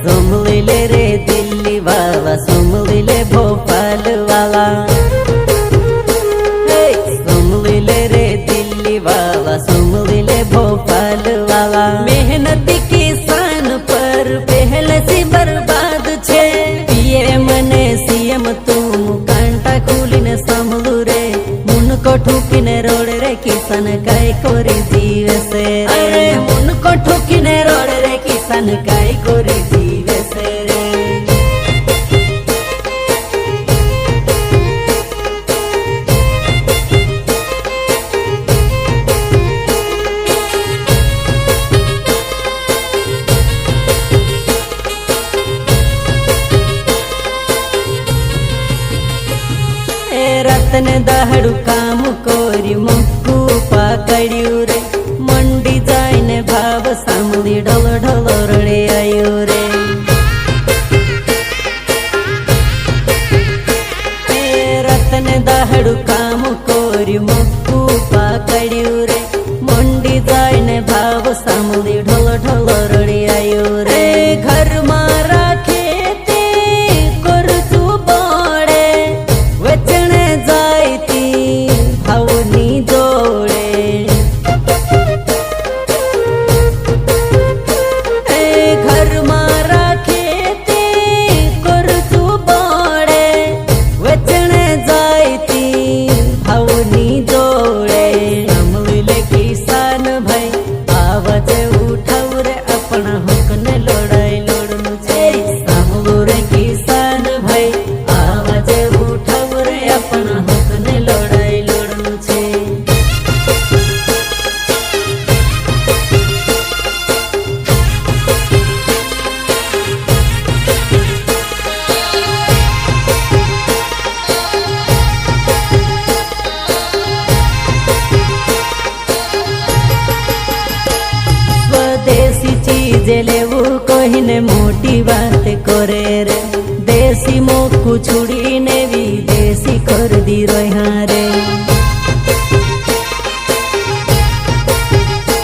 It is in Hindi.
सुमली ले रे दिल्ली वाला, सुमली ले भोपाल वाला, सुमली ले रे दिल्ली वाला, सुमली ले भोपाल वाला। मेहनती किसान पर पहले से बर्बाद छे, पीएम ने सीएम तुम कांटा खुली ने संभलू रे, मुन को ठुकी ने रोड रे किसान काई कोरी जीव से, अरे मुन को ठुकी ने रोड रे किसान काई कोरी जीव से रे। रतन दहड़ू काम कोरी मुक्कू पकड़ू रे, मंडी जाइने भाव सामली ढोल ढोल रड़े आयो रे। रतन दहड़ू काम कोरी मुक्कू पकड़ू रे, मंडी जाइने भाव सामली ढोल ढोल रड़े आयो रे। घर मारा खेते करतू बड़े, वेचने जायती भावनी जोड़े, घर मारा खेते करतू बड़े, वेचने जायती भावनी जोड़े। समले किसान भाई आवाज उठाऊ रे, अपना हक ने लड़ाई लड़नु छे। समलू रे किसान भाई आवाज उठाऊ रे, अपना हक ने लड़ाई लड़नु छे। स्वदेशी चीज लेवू कहीने मोटी बात करे रे, देसी मोकू छुड़ी ने विदेशी कर दी रोहार।